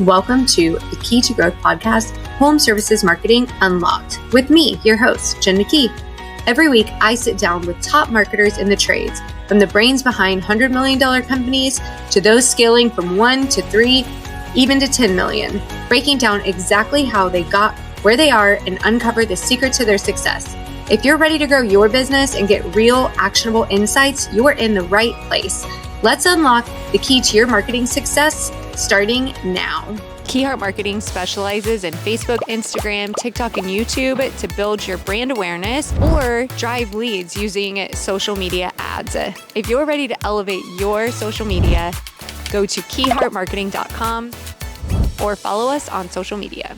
Welcome to the Kee To Growth Podcast, Home Services Marketing Unlocked, with me, your host, Jen McKee. Every week, I sit down with top marketers in the trades, from the brains behind $100 million companies to those scaling from 1 to 3, even to 10 million, breaking down exactly how they got where they are and uncover the secret to their success. If you're ready to grow your business and get real, actionable insights, you're in the right place. Let's unlock the key to your marketing success, starting now. Kee Heart Marketing specializes in Facebook, Instagram, TikTok, and YouTube to build your brand awareness or drive leads using social media ads. If you're ready to elevate your social media, go to keyheartmarketing.com or follow us on social media.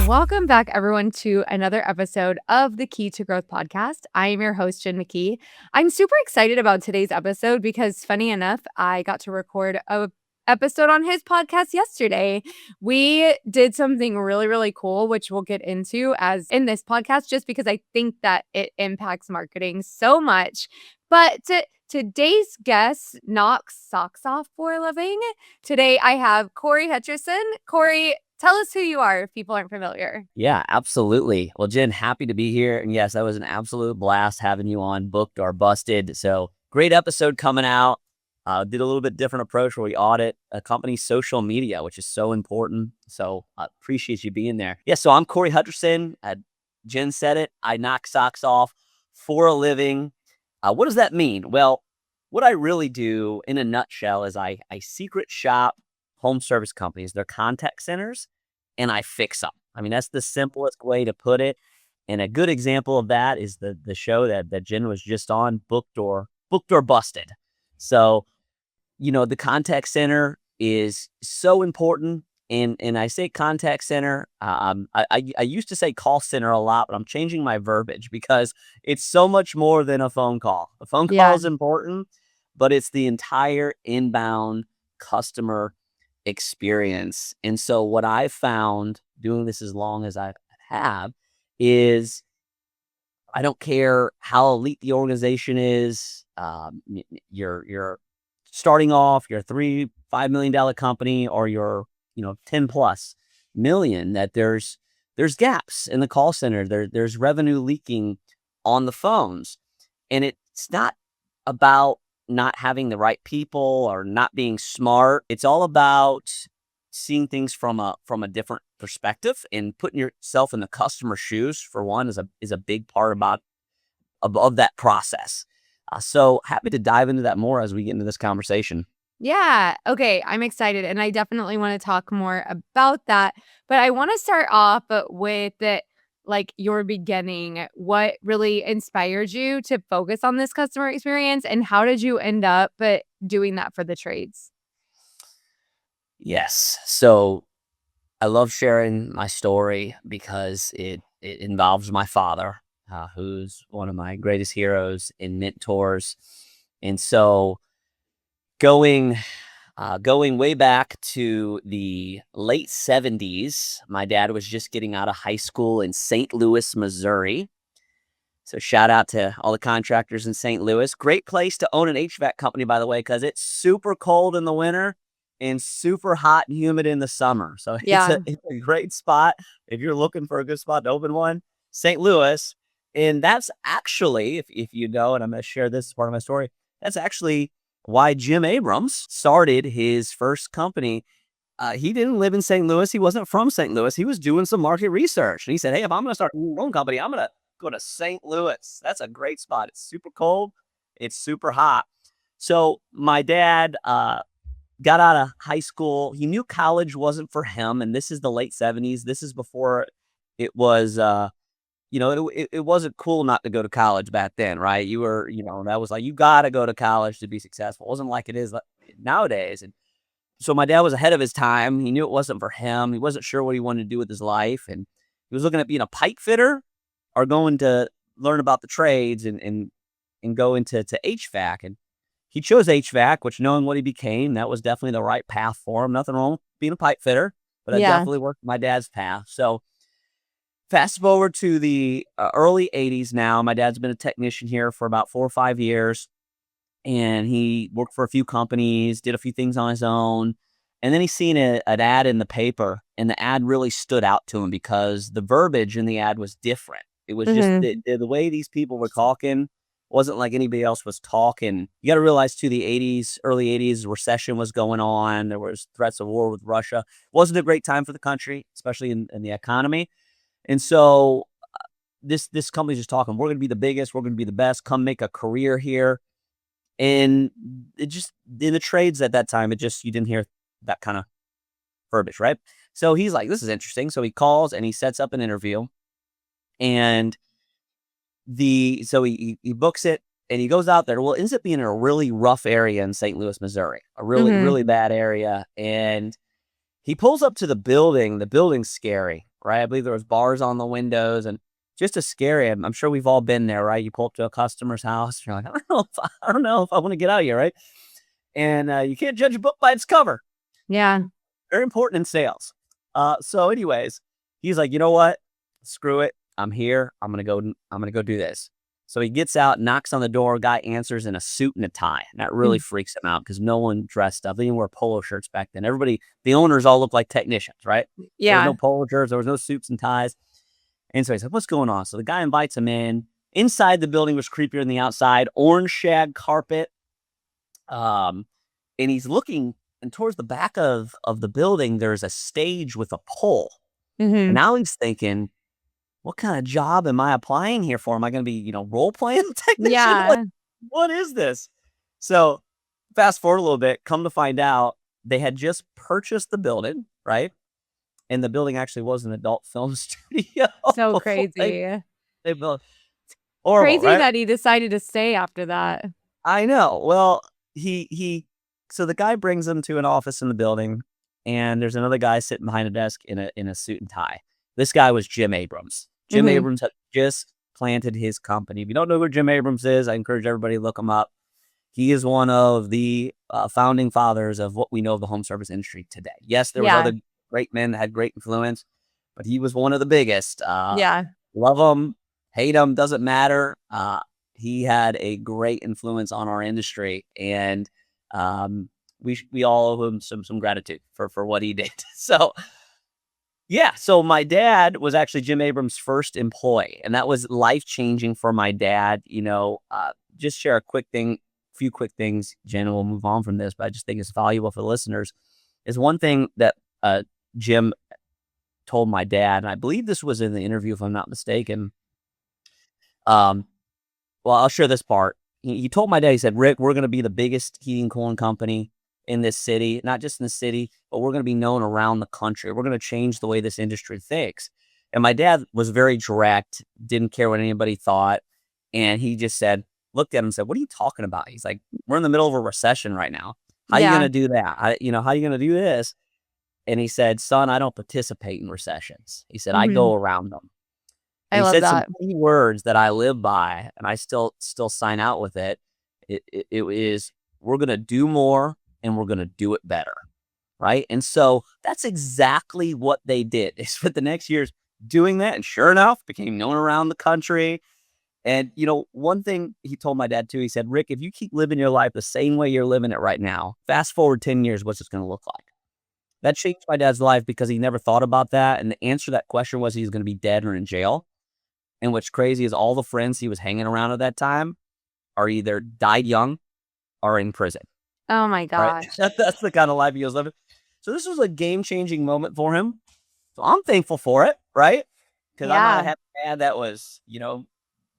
Welcome back, everyone, to another episode of the Kee To Growth Podcast. I am your host, Jen McKee. I'm super excited about today's episode because, funny enough, I got to record a episode on his podcast yesterday. We did something really, really cool, which we'll get into as in this podcast, just because I think that it impacts marketing so much. But today's guest knocks socks off for a living. Today, I have Cory Hutcherson. Cory, tell us who you are if people aren't familiar. Yeah, absolutely. Well, Jen, happy to be here. And yes, that was an absolute blast having you on, booked or busted. So great episode coming out. Did a little bit different approach where we audit a company's social media, which is so important. So I appreciate you being there. Yeah, so I'm Cory Hutcherson. Jen said it. I knock socks off for a living. What does that mean? Well, what I really do in a nutshell is I secret shop home service companies, their contact centers, and I fix them. I mean, that's the simplest way to put it. And a good example of that is the show that Jen was just on, Booked or Busted. So, you know, the contact center is so important. And I say contact center. I used to say call center a lot, but I'm changing my verbiage because it's so much more than a phone call. A phone call is important, but it's the entire inbound customer experience. And so what I've found doing this as long as I have is I don't care how elite the organization is. You're starting off, you're a $3-5 million company, or you're 10 plus million, that there's gaps in the call center. There's revenue leaking on the phones. And it's not about not having the right people or not being smart. It's all about seeing things from a different perspective, and putting yourself in the customer's shoes, for one, is a big part of that process. So happy to dive into that more as we get into this conversation. Yeah. Okay. I'm excited. And I definitely want to talk more about that. But I want to start off with your beginning. What really inspired you to focus on this customer experience, and how did you end up doing that for the trades? Yes. So I love sharing my story because it involves my father, who's one of my greatest heroes and mentors. And so going way back to the late 70s, my dad was just getting out of high school in St. Louis, Missouri. So shout out to all the contractors in St. Louis. Great place to own an HVAC company, by the way, because it's super cold in the winter and super hot and humid in the summer. So it's a great spot if you're looking for a good spot to open one. St. Louis. And that's actually, if you know, and I'm going to share this as part of my story, that's actually why Jim Abrams started his first company. He didn't live in St. Louis. He wasn't from St. Louis. He was doing some market research. And he said, hey, if I'm going to start my own company, I'm going to go to St. Louis. That's a great spot. It's super cold. It's super hot. So my dad got out of high school. He knew college wasn't for him. And this is the late 70s. This is before it was it wasn't cool not to go to college back then, right? You were, that was like, you got to go to college to be successful. It wasn't like it is nowadays. And so my dad was ahead of his time. He knew it wasn't for him. He wasn't sure what he wanted to do with his life. And he was looking at being a pipe fitter or going to learn about the trades and go into HVAC. And he chose HVAC, which, knowing what he became, that was definitely the right path for him. Nothing wrong with being a pipe fitter, but I definitely worked my dad's path. So fast forward to the early 80s now. My dad's been a technician here for about 4 or 5 years, and he worked for a few companies, did a few things on his own. And then he seen an ad in the paper, and the ad really stood out to him because the verbiage in the ad was different. It was just the way these people were talking wasn't like anybody else was talking. You got to realize too, early 80s recession was going on. There was threats of war with Russia. It wasn't a great time for the country, especially in the economy. And so this company's just talking, we're going to be the biggest, we're going to be the best, come make a career here. And it just, in the trades at that time, you didn't hear that kind of verbiage, right? So he's like, this is interesting. So he calls and he sets up an interview, and so he books it, and he goes out there. Well, it ends up being in a really rough area in St. Louis, Missouri, a really, really bad area. And he pulls up to the building. The building's scary, right? I believe there was bars on the windows and just as scary. I'm sure we've all been there, right? You pull up to a customer's house. You're like, I don't know if I want to get out of here, right? And you can't judge a book by its cover. Yeah. Very important in sales. So anyways, he's like, you know what? Screw it. I'm here. I'm going to go do this. So he gets out, knocks on the door. Guy answers in a suit and a tie. And that really freaks him out because no one dressed up. They didn't wear polo shirts back then. Everybody, the owners all looked like technicians, right? Yeah. There was no polo shirts. There was no suits and ties. And so he's like, what's going on? So the guy invites him in. Inside the building was creepier than the outside. Orange shag carpet. And he's looking, and towards the back of the building, there's a stage with a pole. And now he's thinking, what kind of job am I applying here for? Am I going to be, role playing technician? Yeah. What is this? So fast forward a little bit, come to find out they had just purchased the building, right? And the building actually was an adult film studio. So crazy. They built horrible, crazy right? that he decided to stay after that. I know. Well, so the guy brings him to an office in the building, and there's another guy sitting behind a desk in a suit and tie. This guy was Jim Abrams. Jim Abrams had just planted his company. If you don't know who Jim Abrams is, I encourage everybody to look him up. He is one of the founding fathers of what we know of the home service industry today. Yes, there was other great men that had great influence, but he was one of the biggest. Love him, hate him, doesn't matter. He had a great influence on our industry, and we all owe him some gratitude for what he did. So so my dad was actually Jim Abrams' first employee, and that was life-changing for my dad. Just share a few quick things, Jen, and we'll move on from this, but I just think it's valuable for the listeners. Is one thing that Jim told my dad, and I believe this was in the interview, if I'm not mistaken. Well, I'll share this part. He told my dad, he said, Rick, we're going to be the biggest heating and cooling company in this city, not just in the city, but we're going to be known around the country. We're going to change the way this industry thinks. And my dad was very direct, didn't care what anybody thought. And he just looked at him and said, what are you talking about? He's like, we're in the middle of a recession right now. How are you going to do that? How are you going to do this? And he said, son, I don't participate in recessions. He said, I go around them. I love that. Some key words that I live by, and I still sign out with it. It is, we're going to do more and we're going to do it better. Right. And so that's exactly what they did. They spent the next years doing that. And sure enough, became known around the country. And, one thing he told my dad too, he said, Rick, if you keep living your life the same way you're living it right now, fast forward 10 years, what's it going to look like? That changed my dad's life because he never thought about that. And the answer to that question was he's going to be dead or in jail. And what's crazy is all the friends he was hanging around at that time are either died young or in prison. Oh my gosh. Right? That's the kind of life he was living. So this was a game-changing moment for him. So I'm thankful for it, right? Because I might have had a dad that was,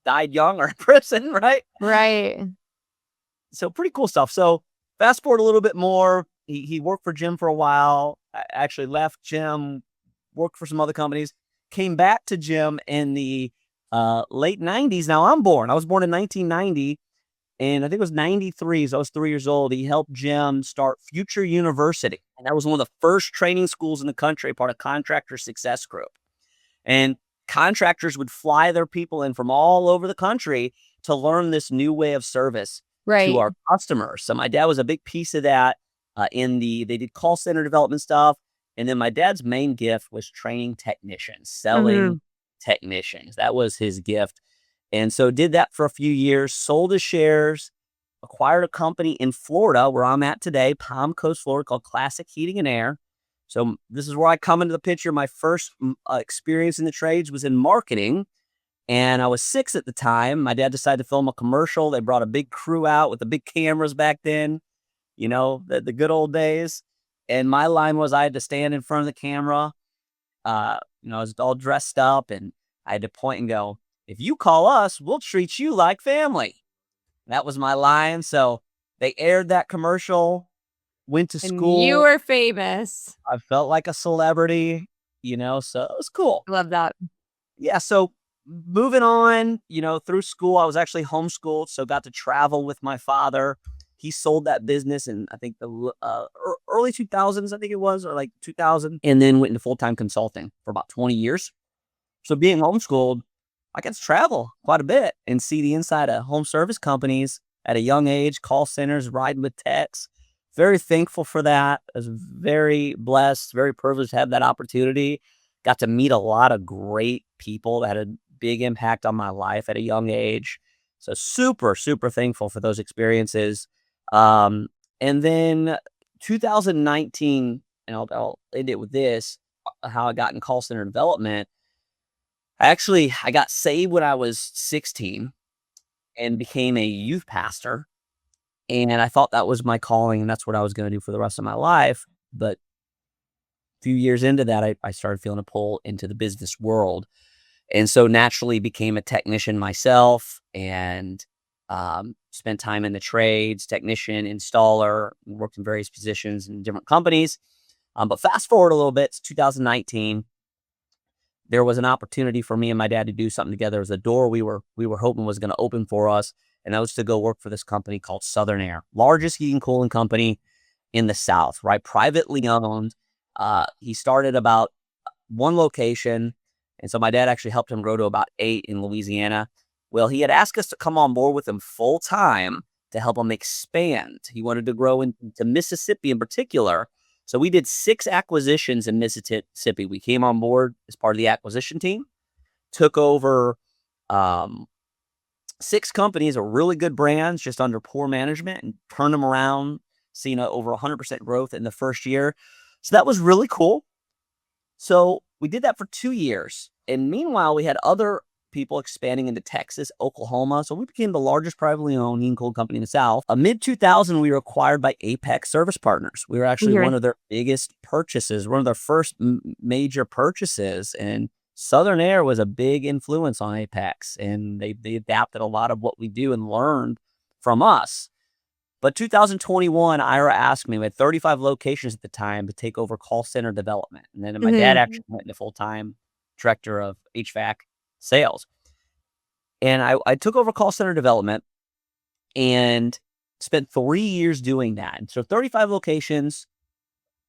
died young or in prison, right? Right. So pretty cool stuff. So fast forward a little bit more. He worked for Jim for a while. I actually left Jim, worked for some other companies, came back to Jim in the late 90s. Now I was born in 1990. And I think it was 93, so I was 3 years old. He helped Jim start Future University. And that was one of the first training schools in the country, part of Contractor Success Group. And contractors would fly their people in from all over the country to learn this new way of service to our customers. So my dad was a big piece of that. They did call center development stuff. And then my dad's main gift was training technicians, selling technicians. That was his gift. And so did that for a few years, sold his shares, acquired a company in Florida where I'm at today, Palm Coast, Florida, called Classic Heating and Air. So this is where I come into the picture. My first experience in the trades was in marketing, and I was 6 at the time. My dad decided to film a commercial. They brought a big crew out with the big cameras back then, the good old days. And my line was I had to stand in front of the camera. I was all dressed up, and I had to point and go, "If you call us, we'll treat you like family." That was my line. So they aired that commercial, went to school. And you were famous. I felt like a celebrity, so it was cool. I love that. Yeah. So moving on, through school, I was actually homeschooled. So got to travel with my father. He sold that business in, I think, the early 2000s, I think it was, or like 2000, and then went into full-time consulting for about 20 years. So being homeschooled, I got to travel quite a bit and see the inside of home service companies at a young age, call centers, riding with techs. Very thankful for that. I was very blessed, very privileged to have that opportunity. Got to meet a lot of great people that had a big impact on my life at a young age. So super, super thankful for those experiences. And then 2019, and I'll end it with this, how I got in call center development. I got saved when I was 16 and became a youth pastor. And I thought that was my calling and that's what I was going to do for the rest of my life. But a few years into that, I started feeling a pull into the business world. And so naturally became a technician myself and spent time in the trades, technician, installer, worked in various positions in different companies. But fast forward a little bit, it's 2019. There was an opportunity for me and my dad to do something together. It was a door we were hoping was going to open for us. And that was to go work for this company called Southern Air, largest heating and cooling company in the South, right? Privately owned. He started about one location. And so my dad actually helped him grow to about 8 in Louisiana. Well, he had asked us to come on board with him full time to help him expand. He wanted to grow into Mississippi in particular. So we did 6 acquisitions in Mississippi. We came on board as part of the acquisition team, took over 6 companies of really good brands just under poor management and turned them around, seeing over 100% growth in the first year. So that was really cool. So we did that for 2 years. And meanwhile, we had other people expanding into Texas, Oklahoma. So we became the largest privately owned heating and cooling company in the South. Mid-2000, we were acquired by Apex Service Partners. We were actually one of their biggest purchases, one of their first major purchases. And Southern Air was a big influence on Apex. And they adapted a lot of what we do and learned from us. But 2021, Ira asked me, we had 35 locations at the time, to take over call center development. And then my dad actually went into full-time director of HVAC sales. And I took over call center development and spent 3 years doing that. And so 35 locations.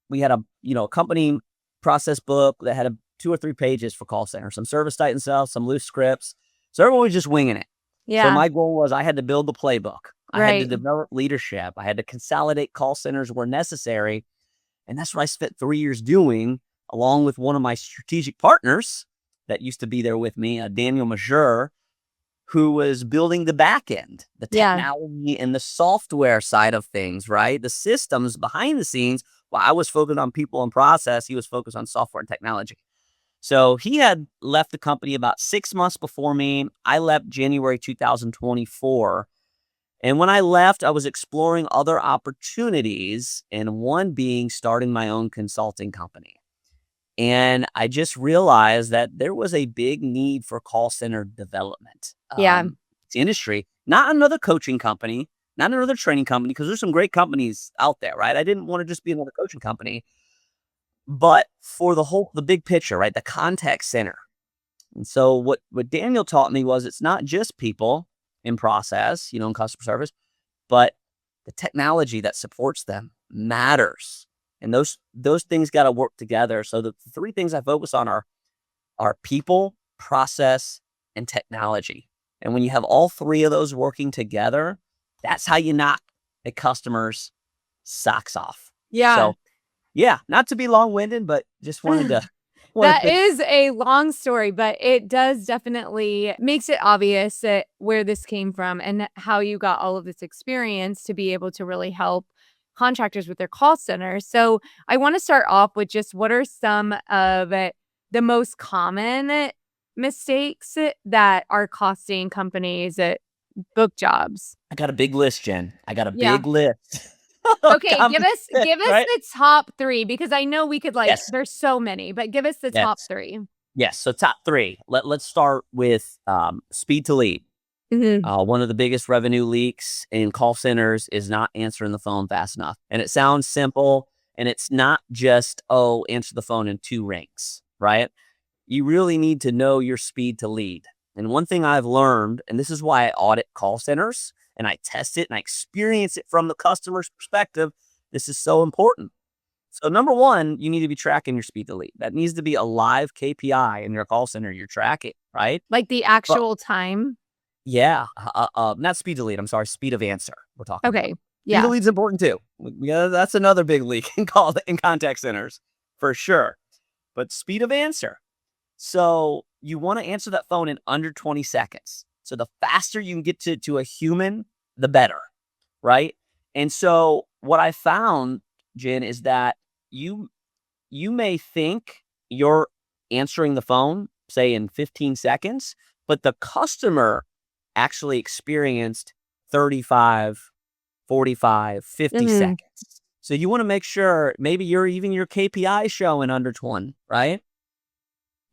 We had a company process book that had 2 or 3 pages for call center, some ServiceTitan stuff, some loose scripts. So everyone was just winging it. Yeah. So my goal was I had to build the playbook. I Right. had to develop leadership. I had to consolidate call centers where necessary. And that's what I spent 3 years doing, along with one of my strategic partners that used to be there with me, Daniel Majeur, who was building the back end, the technology and the software side of things, right? The systems behind the scenes. While I was focused on people and process, he was focused on software and technology. So he had left the company about 6 months before me. I left January 2024. And when I left, I was exploring other opportunities, and one being starting my own consulting company. And I just realized that there was a big need for call center development. It's the industry, not another coaching company, not another training company, because there's some great companies out there, right? I didn't want to just be another coaching company, but for the big picture, right? The contact center. And so what Daniel taught me was it's not just people in process, in customer service, but the technology that supports them matters. And those things got to work together. So the 3 things I focus on are people, process, and technology. And when you have all 3 of those working together, that's how you knock a customer's socks off. Yeah. So, yeah, not to be long-winded, but just wanted to That is a long story, but it does definitely makes it obvious that where this came from and how you got all of this experience to be able to really help contractors with their call centers. So I want to start off with just what are some of the most common mistakes that are costing companies book jobs? I got a big list, Jen. I got a Yeah. big list. Okay, give us right? the top 3 because I know we could Yes. there's so many, but give us the top 3. Yes. So top 3. Let's start with speed to lead. One of the biggest revenue leaks in call centers is not answering the phone fast enough. And it sounds simple, and it's not just, answer the phone in 2 rings, right? You really need to know your speed to lead. And one thing I've learned, and this is why I audit call centers and I test it and I experience it from the customer's perspective, this is so important. So number 1, you need to be tracking your speed to lead. That needs to be a live KPI in your call center you're tracking, right? Like the actual time? Yeah. Not speed to lead. I'm sorry. Speed of answer. We're talking about. Okay. Speed Yeah. to lead's important too. Yeah, that's another big leak in contact centers for sure. But speed of answer. So you want to answer that phone in under 20 seconds. So the faster you can get to a human, the better, right? And so what I found, Jen, is that you may think you're answering the phone, say in 15 seconds, but the customer actually experienced 35, 45, 50 seconds. So you want to make sure maybe your KPI showing under 20, right?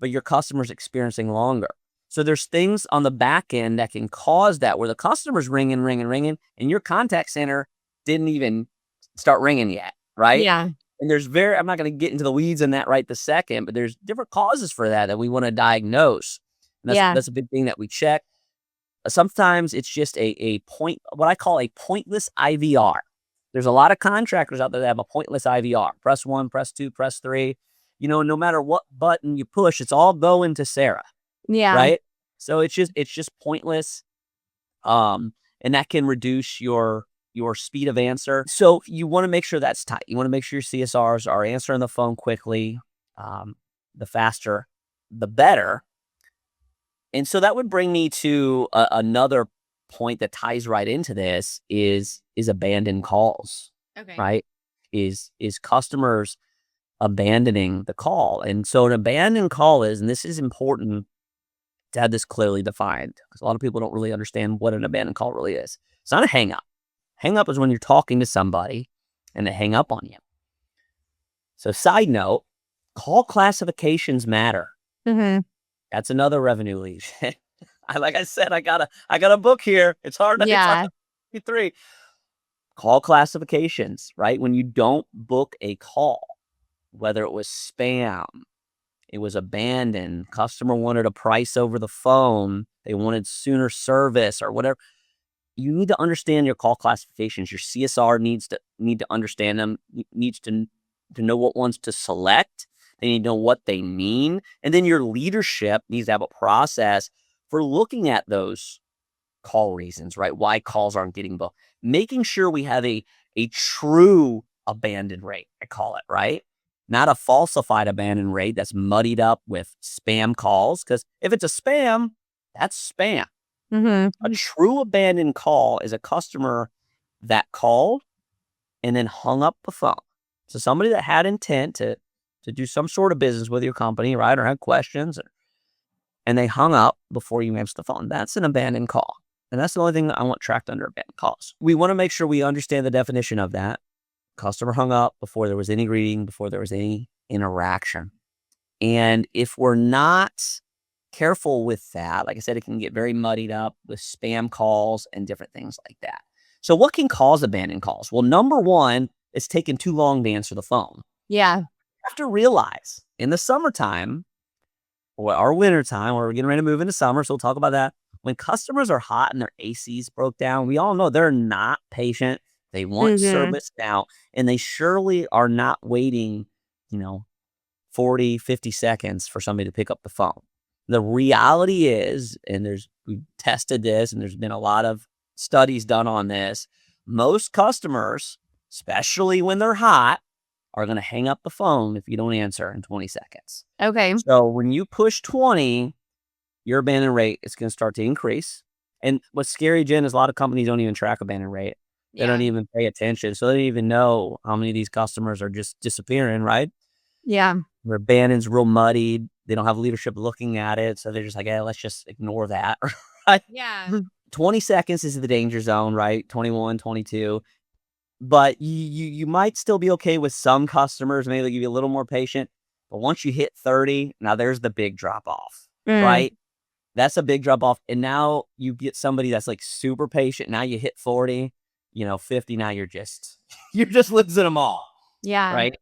But your customer's experiencing longer. So there's things on the back end that can cause that where the customer's ringing, and your contact center didn't even start ringing yet, right? Yeah. And I'm not going to get into the weeds in that right this second, but there's different causes for that we want to diagnose. And that's a big thing that we check. Sometimes it's just a point, what I call a pointless IVR. There's a lot of contractors out there that have a pointless IVR. Press 1, press 2, press 3. No matter what button you push, it's all going to Sarah. Yeah. Right. So it's just pointless. And that can reduce your speed of answer. So you want to make sure that's tight. You want to make sure your CSRs are answering the phone quickly. The faster, the better. And so that would bring me to another point that ties right into this is abandoned calls. Okay. Right. Is customers abandoning the call. And so an abandoned call is, and this is important to have this clearly defined because a lot of people don't really understand what an abandoned call really is. It's not a hang up. Hang up is when you're talking to somebody and they hang up on you. So side note, call classifications matter. That's another revenue lead. Like I said, I got a book here. It's hard. Yeah. It's 3. Call classifications, right? When you don't book a call, whether it was spam, it was abandoned, customer wanted a price over the phone, they wanted sooner service or whatever. You need to understand your call classifications. Your CSR needs to understand them, needs to know what ones to select. They need to know what they mean. And then your leadership needs to have a process for looking at those call reasons, right? Why calls aren't getting booked. Making sure we have a true abandon rate, I call it, right? Not a falsified abandon rate that's muddied up with spam calls. Because if it's a spam, that's spam. A true abandoned call is a customer that called and then hung up the phone. So somebody that had intent to do some sort of business with your company, right, or had questions, and they hung up before you answered the phone. That's an abandoned call. And that's the only thing that I want tracked under abandoned calls. We want to make sure we understand the definition of that. Customer hung up before there was any greeting, before there was any interaction. And if we're not careful with that, like I said, it can get very muddied up with spam calls and different things like that. So what can cause abandoned calls? Well, number 1, it's taking too long to answer the phone. Yeah. You have to realize in the summertime or our wintertime, or we're getting ready to move into summer, so we'll talk about that. When customers are hot and their ACs broke down, we all know they're not patient. They want service now, and they surely are not waiting, 40, 50 seconds for somebody to pick up the phone. The reality is, and we've tested this, and there's been a lot of studies done on this, most customers, especially when they're hot, are going to hang up the phone if you don't answer in 20 seconds. Okay. So when you push 20, your abandon rate is going to start to increase. And what's scary, Jen, is a lot of companies don't even track abandon rate. They don't even pay attention. So they don't even know how many of these customers are just disappearing, right? Yeah. Their abandon's real muddied. They don't have leadership looking at it. So they're just like, hey, let's just ignore that. Right? Yeah. 20 seconds is the danger zone, right? 21, 22. But you might still be okay with some customers. Maybe they'll give you a little more patient. But once you hit 30, now there's the big drop off, right? That's a big drop off. And now you get somebody that's like super patient. Now you hit 40, 50. Now you're just losing them all. Yeah. Right.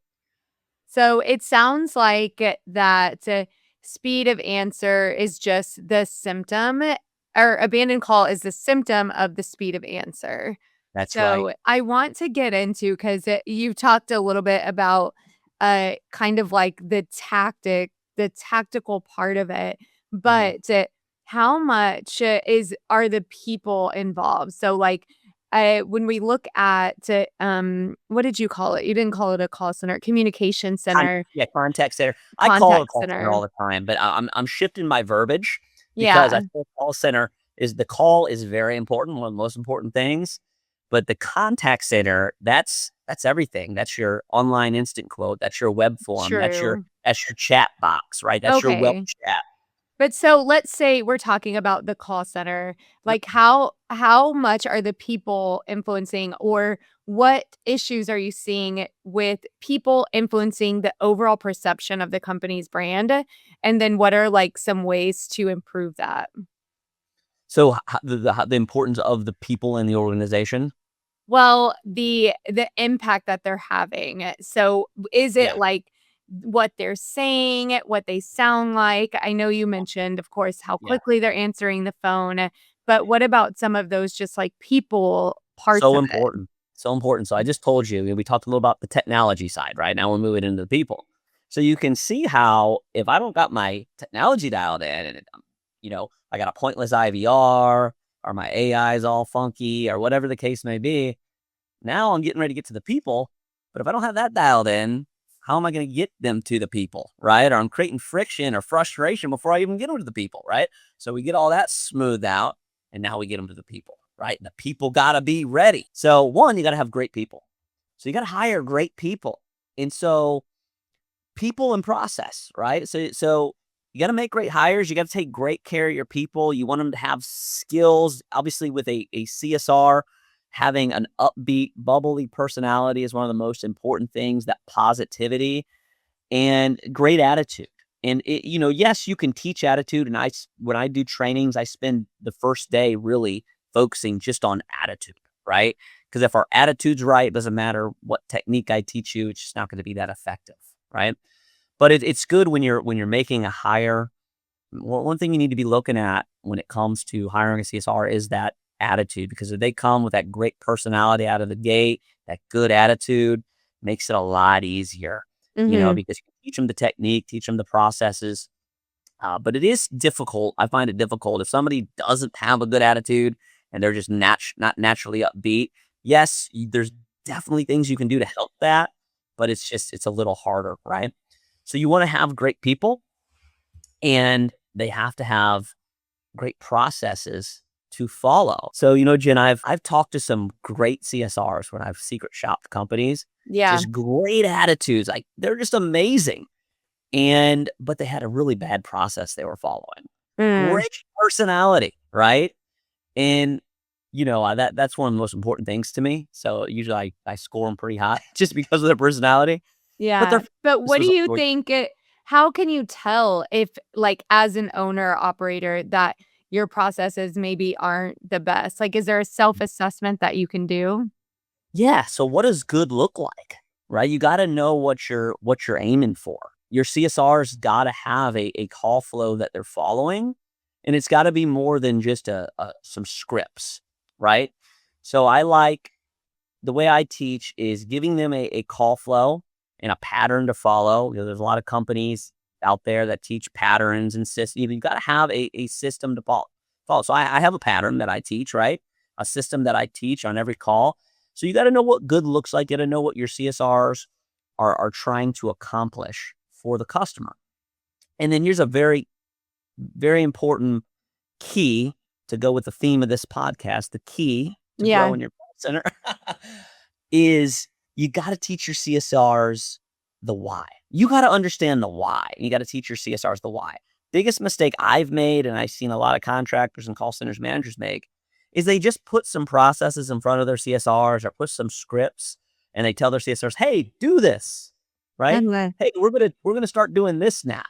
So it sounds like that speed of answer is just the symptom, or abandoned call is the symptom of the speed of answer. That's So right. I want to get into, because you've talked a little bit about kind of like the tactical part of it, but how much are the people involved? So like when we look at what did you call it? You didn't call it a call center, communication center. Contact center. I call it a call center all the time, but I'm shifting my verbiage because I think call center the call is very important, one of the most important things. But the contact center, that's everything. That's your online instant quote. That's your web form. True. That's your chat box, right? That's your web chat. But so let's say we're talking about the call center. Like how much are the people influencing, or what issues are you seeing with people influencing the overall perception of the company's brand? And then what are like some ways to improve that? So the importance of the people in the organization? Well, the impact that they're having. So is it like what they're saying, what they sound like? I know you mentioned, of course, how quickly they're answering the phone, but what about some of those just like people parts of it? So important. So I just told you, we talked a little about the technology side, right? Now we're moving into the people. So you can see how if I don't got my technology dialed in and, I got a pointless IVR or my AI is all funky or whatever the case may be, now I'm getting ready to get to the people. But if I don't have that dialed in, how am I going to get them to the people, right? Or I'm creating friction or frustration before I even get them to the people, right? So we get all that smoothed out, and now we get them to the people, right? The people got to be ready. So one, you got to have great people. So you got to hire great people. And so people and process, right? So you got to make great hires. You got to take great care of your people. You want them to have skills. Obviously, with a CSR, having an upbeat, bubbly personality is one of the most important things, that positivity and great attitude. And, yes, you can teach attitude. And when I do trainings, I spend the first day really focusing just on attitude, right? Because if our attitude's right, it doesn't matter what technique I teach you, it's just not going to be that effective, right? But it's good when you're making a hire. One thing you need to be looking at when it comes to hiring a CSR is that attitude, because if they come with that great personality out of the gate, that good attitude makes it a lot easier, because you teach them the technique, teach them the processes. But it is difficult. I find it difficult if somebody doesn't have a good attitude and they're just not naturally upbeat. Yes, there's definitely things you can do to help that, but it's a little harder, right? So you want to have great people, and they have to have great processes to follow. So, Jen, I've talked to some great CSRs when I've secret shopped companies. Yeah. Just great attitudes. Like, they're just amazing. But they had a really bad process they were following. Great personality, right? And, that's one of the most important things to me. So usually I score them pretty high just because of their personality. Yeah. But what do you think, how can you tell if, like, as an owner operator, that your processes maybe aren't the best? Like, is there a self-assessment that you can do? Yeah. So what does good look like, right? You got to know what you're aiming for. Your CSR's got to have a call flow that they're following, and it's got to be more than just some scripts, right? So I like the way I teach is giving them a call flow and a pattern to follow. There's a lot of companies out there that teach patterns and systems. You've got to have a system to follow. So I have a pattern that I teach, right? A system that I teach on every call. So you got to know what good looks like. You got to know what your CSRs are trying to accomplish for the customer. And then here's a very, very important key to go with the theme of this podcast. The key to grow in your call center is you got to teach your CSRs the why. You got to understand the why. You got to teach your CSRs the why. Biggest mistake I've made, and I've seen a lot of contractors and call centers managers make, is they just put some processes in front of their CSRs or put some scripts, and they tell their CSRs, "Hey, do this," right? "Hey, we're gonna start doing this now,"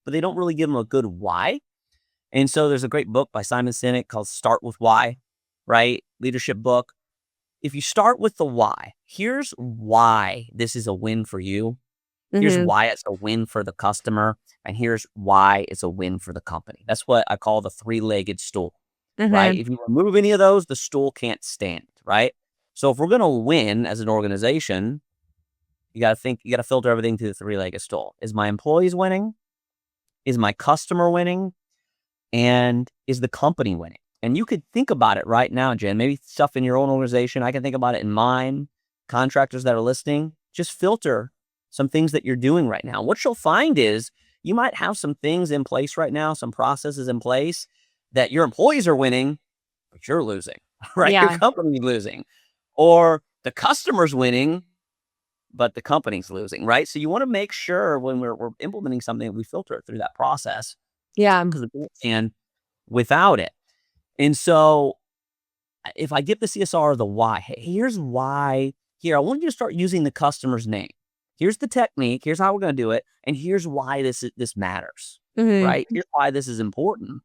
but they don't really give them a good why. And so there's a great book by Simon Sinek called "Start with Why," right? Leadership book. If you start with the why, here's why this is a win for you. Here's why it's a win for the customer. And here's why it's a win for the company. That's what I call the three-legged stool, right? If you remove any of those, the stool can't stand, right? So if we're going to win as an organization, you got to filter everything through the three-legged stool. Is my employees winning? Is my customer winning? And is the company winning? And you could think about it right now, Jen, maybe stuff in your own organization. I can think about it in mine. Contractors that are listening, just filter some things that you're doing right now. What you'll find is you might have some things in place right now, some processes in place that your employees are winning, but you're losing, right? Your company's losing. Or the customer's winning, but the company's losing, right? So you want to make sure when we're implementing something, we filter it through that process. And without it. And so if I give the CSR the why, hey, here's why. Here, I want you to start using the customer's name. Here's the technique. Here's how we're going to do it. And here's why this matters, right? Here's why this is important.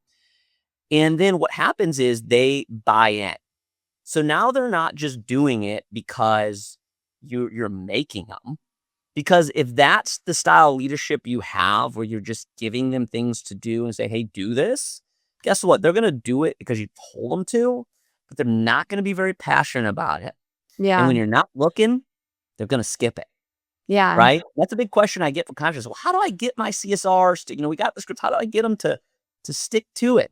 And then what happens is they buy in. So now they're not just doing it because you're making them. Because if that's the style of leadership you have, where you're just giving them things to do and say, hey, do this, guess what? They're going to do it because you told them to, but they're not going to be very passionate about it. And when you're not looking, they're going to skip it. Right? That's a big question I get from contractors. Well, how do I get my CSRs to, we got the scripts. How do I get them to stick to it?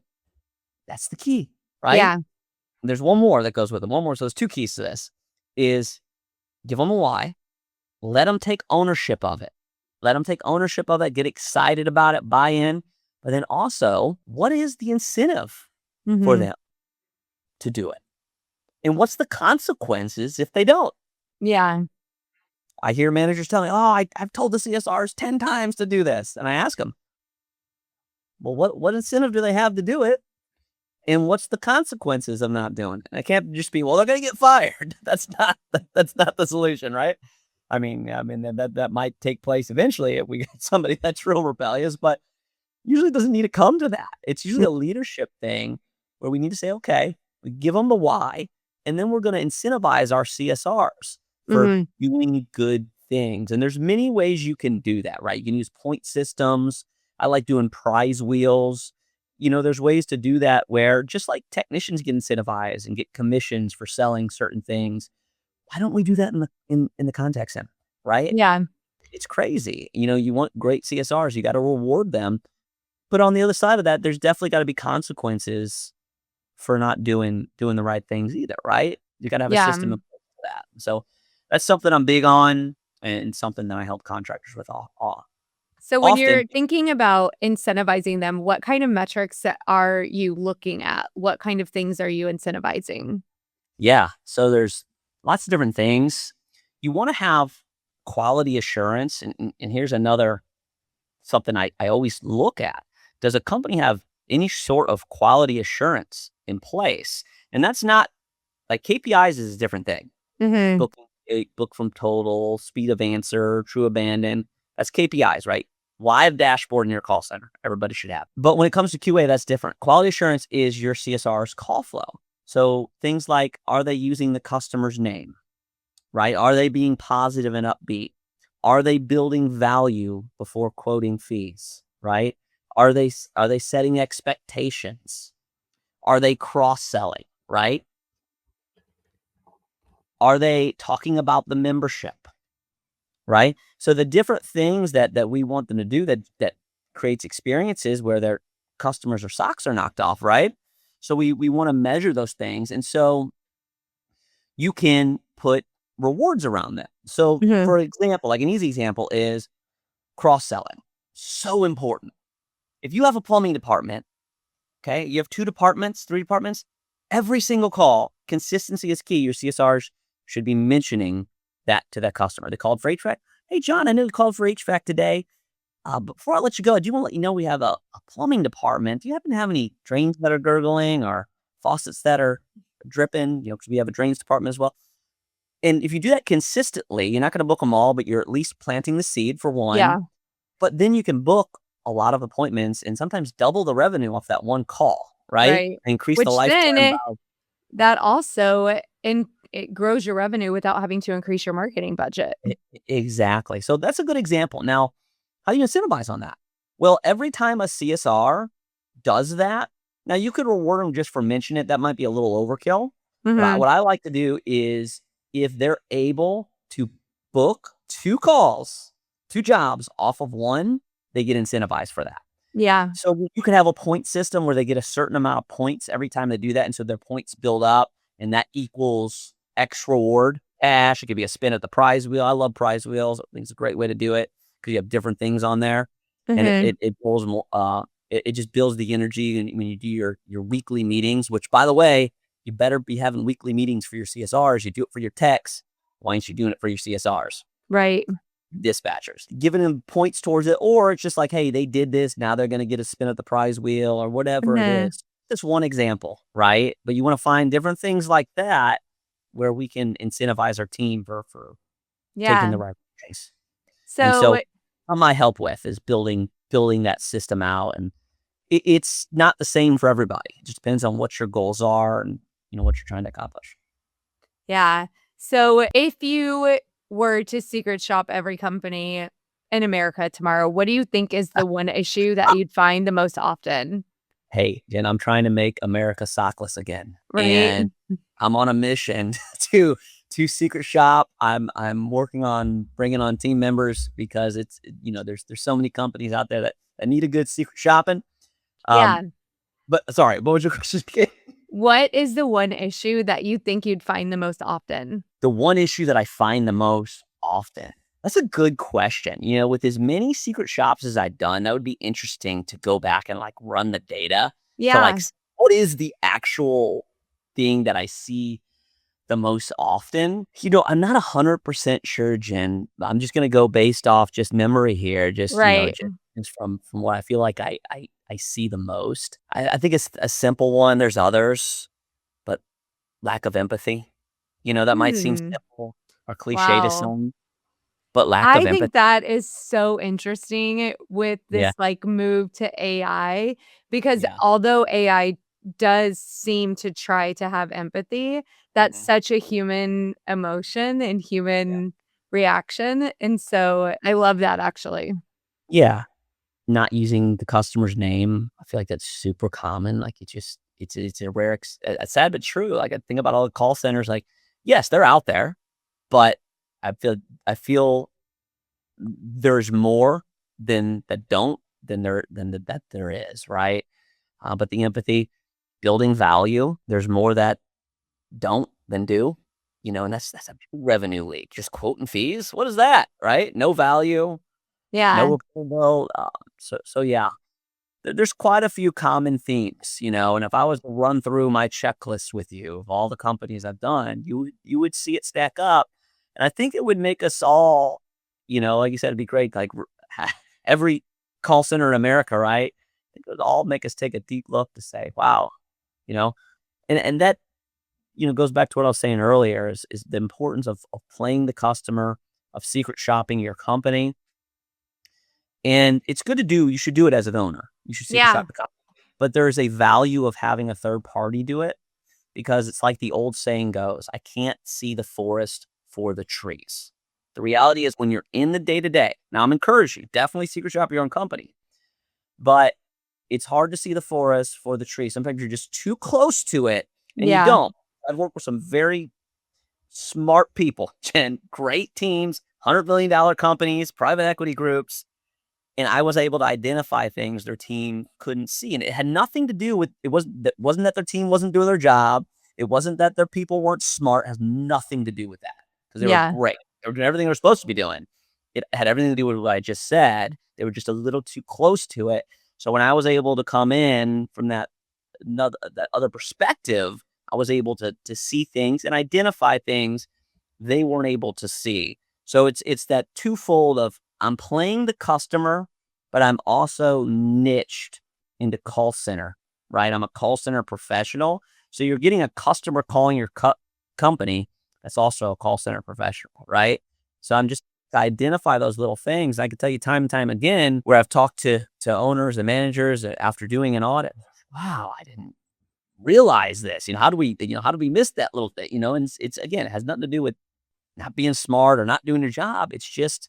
That's the key, right? And there's one more that goes with them. One more. So there's two keys to this is give them a why. Let them take ownership of it. Let them take ownership of it, get excited about it, buy in. But then also, what is the incentive for them to do it? And what's the consequences if they don't? I hear managers telling me, I've told the CSRs 10 times to do this. And I ask them, well, what incentive do they have to do it? And what's the consequences of not doing it? And it can't just be, well, they're going to get fired. That's not the solution, right? I mean, that might take place eventually if we get somebody that's real rebellious, but usually it doesn't need to come to that. It's usually a leadership thing where we need to say, okay, we give them the why, and then we're going to incentivize our CSRs for doing good things. And there's many ways you can do that, right? You can use point systems. I like doing prize wheels. There's ways to do that where just like technicians get incentivized and get commissions for selling certain things. Why don't we do that in the contact center, right? It's crazy. You want great CSRs. You got to reward them. But on the other side of that, there's definitely got to be consequences for not doing the right things either, right? You got to have a system in place for that. So that's something I'm big on and something that I help contractors with all. So when you're thinking about incentivizing them, what kind of metrics are you looking at? What kind of things are you incentivizing? So there's lots of different things. You want to have quality assurance. And here's another something I always look at. Does a company have any sort of quality assurance in place? And that's not like KPIs is a different thing. Book from total, speed of answer, true abandon. That's KPIs, right? Live dashboard in your call center. Everybody should have. But when it comes to QA, that's different. Quality assurance is your CSR's call flow. So things like, are they using the customer's name, right? Are they being positive and upbeat? Are they building value before quoting fees, right? Are they setting expectations? Are they cross-selling, right? Are they talking about the membership, right? So the different things that we want them to do that creates experiences where their customers or socks are knocked off, right? So we want to measure those things. And so you can put rewards around that. So Mhm. for example, like an easy example is cross-selling. So important. If you have a plumbing department, okay, you have 2 departments, 3 departments, every single call, consistency is key. Your CSRs should be mentioning that to that customer. They called for HVAC. Hey, John, I know you called for HVAC today. But before I let you go, I do want to let you know we have a plumbing department. Do you happen to have any drains that are gurgling or faucets that are dripping? Because we have a drains department as well. And if you do that consistently, you're not going to book them all, but you're at least planting the seed for one. Yeah. But then you can book a lot of appointments and sometimes double the revenue off that one call, right? Right. Increase the Which then lifetime value. that also it grows your revenue without having to increase your marketing budget. Exactly. So that's a good example. Now, how do you incentivize on that? Well, every time a CSR does that, now you could reward them just for mentioning it. That might be a little overkill. But Mhm. what I like to do is if they're able to book 2 calls, 2 jobs off of one, they get incentivized for that. Yeah. So you can have a point system where they get a certain amount of points every time they do that. And so their points build up and that equals X reward, cash. It could be a spin at the prize wheel. I love prize wheels. I think it's a great way to do it because you have different things on there. And Mhm. it pulls more, it just builds the energy when you do your weekly meetings, which by the way, you better be having weekly meetings for your CSRs. You do it for your techs. Why aren't you doing it for your CSRs? Right. Dispatchers, giving them points towards it, or it's just like, hey, they did this, now they're going to get a spin at the prize wheel or whatever it Mhm. is. Just one example, right? But you want to find different things like that where we can incentivize our team for taking Yeah. the right case. And So so what my help with is building that system out. And it's not the same for everybody. It just depends on what your goals are and what you're trying to accomplish. yeah. So if you were to secret shop every company in America tomorrow, what do you think is the one issue that you'd find the most often? Hey, Jen, I'm trying to make America sockless again. Right. And I'm on a mission to secret shop. I'm working on bringing on team members because it's there's so many companies out there that need a good secret shopping. Yeah. But sorry, what was your question again? What is the one issue that you think you'd find the most often? The one issue that I find the most often. That's a good question. With as many secret shops as I've done, that would be interesting to go back and like run the data to like Yeah. what is the actual thing that I see the most often. I'm not 100% sure, Jen. I'm just gonna go based off just memory here, Right. just from what I feel like I see the most. I think it's a simple one. There's others, but lack of empathy. That might seem Hmm. simple or cliche to Wow. some, but lack of I think empathy. that is so interesting with Yeah, this like move to AI because yeah. although AI does seem to try to have empathy, that's Mhm. such a human emotion and Yeah. human reaction. And so I love that actually. Yeah. Not using the customer's name. I feel like that's super common. Like it's a rare, sad but true. Like I think about all the call centers. Like yes, they're out there, but I feel there's more that there is, right? But the empathy, building value. There's more that don't than do. And that's a big revenue leak. Just quoting fees. What is that, right? No value. Yeah. No approval. So yeah, there's quite a few common themes, and if I was to run through my checklist with you of all the companies I've done, you would see it stack up. And I think it would make us all, like you said, it'd be great. Like every call center in America, right? I think it would all make us take a deep look to say, wow, you know, and that, goes back to what I was saying earlier is the importance of playing the customer, of secret shopping your company. And it's good to do. You should do it as an owner. You should secret Yeah. shop the company. But there's a value of having a third party do it because it's like the old saying goes, I can't see the forest for the trees. The reality is when you're in the day to day, now I'm encouraging you, definitely secret shop your own company, but it's hard to see the forest for the trees. Sometimes you're just too close to it and you Yeah. don't. I've worked with some very smart people, Jen, great teams, $100 million companies, private equity groups. And I was able to identify things their team couldn't see. And it had nothing to do with, wasn't that their team wasn't doing their job. It wasn't that their people weren't smart. It has nothing to do with that. because they were Yeah. great. They were doing everything they were supposed to be doing. It had everything to do with what I just said. They were just a little too close to it. So when I was able to come in from that other perspective, I was able to see things and identify things they weren't able to see. So it's that twofold of I'm playing the customer, but I'm also niched into call center, right? I'm a call center professional. So you're getting a customer calling your company. That's also a call center professional, right? So I'm just to identify those little things. I can tell you time and time again where I've talked to owners and managers after doing an audit. Wow, I didn't realize this. How do we miss that little thing? And it's again, it has nothing to do with not being smart or not doing your job. It's just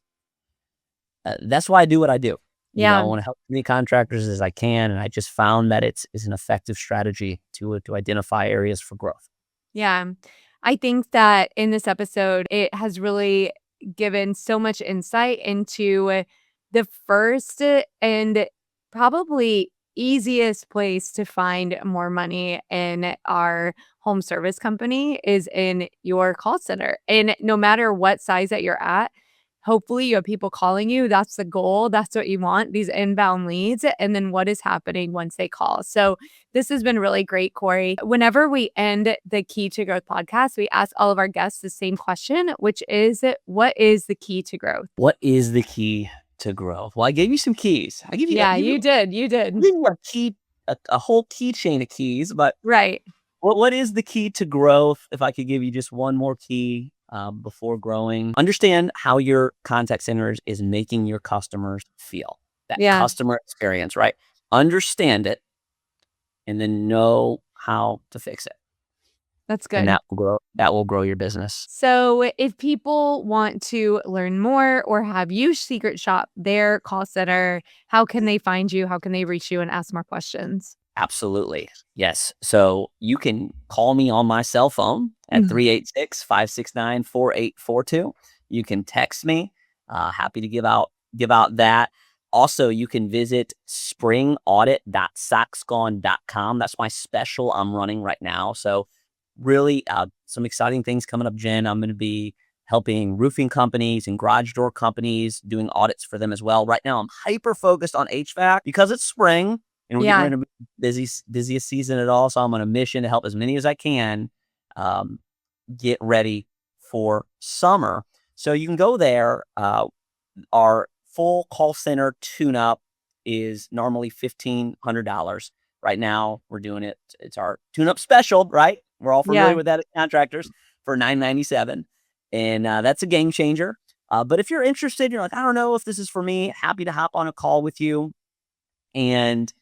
that's why I do what I do. Yeah. I want to help as many contractors as I can, and I just found that it's an effective strategy to identify areas for growth. Yeah. I think that in this episode, it has really given so much insight into the first and probably easiest place to find more money in our home service company is in your call center. And no matter what size that you're at, hopefully you have people calling you. That's the goal. That's what you want, these inbound leads. And then what is happening once they call. So this has been really great, Cory. Whenever we end the Kee to Growth podcast, we ask all of our guests the same question, which is, what is the key to growth? What is the key to growth? Well, I gave you some keys. You did. I gave you a key, a whole keychain of keys, but Right. What is the key to growth? If I could give you just one more key before growing, understand how your contact center is making your customers feel. That customer experience, right? Understand it, and then know how to fix it. That's good. And that will grow your business. So if people want to learn more or have you secret shop their call center, how can they find you? How can they reach you and ask more questions? Absolutely. Yes. So you can call me on my cell phone at 386-569-4842. You can text me. Happy to give out that. Also, you can visit springaudit.saxgon.com. That's my special I'm running right now. So really some exciting things coming up, Jen. I'm going to be helping roofing companies and garage door companies, doing audits for them as well. Right now, I'm hyper focused on HVAC because it's spring and we're getting ready to be busiest season at all. So I'm on a mission to help as many as I can get ready for summer. So you can go there. Our full call center tune-up is normally $1,500. Right now, we're doing it. It's our tune-up special, right? We're all familiar with that at Contractors for $997. And that's a game changer. But if you're interested, you're like, I don't know if this is for me, happy to hop on a call with you and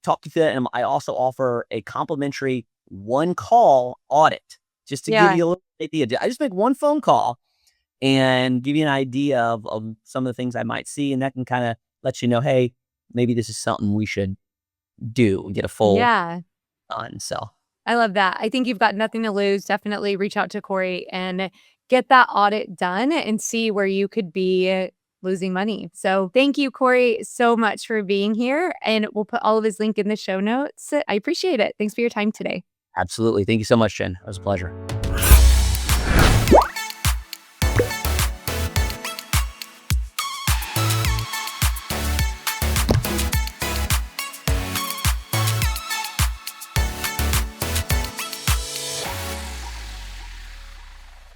talk you through that. And I also offer a complimentary one-call audit just to give you a little idea. I just make one phone call and give you an idea of some of the things I might see. And that can kind of let you know, hey, maybe this is something we should do and get a full on. So I love that. I think you've got nothing to lose. Definitely reach out to Cory and get that audit done and see where you could be losing money. So thank you, Cory, so much for being here. And we'll put all of his link in the show notes. I appreciate it. Thanks for your time today. Absolutely. Thank you so much, Jen. It was a pleasure.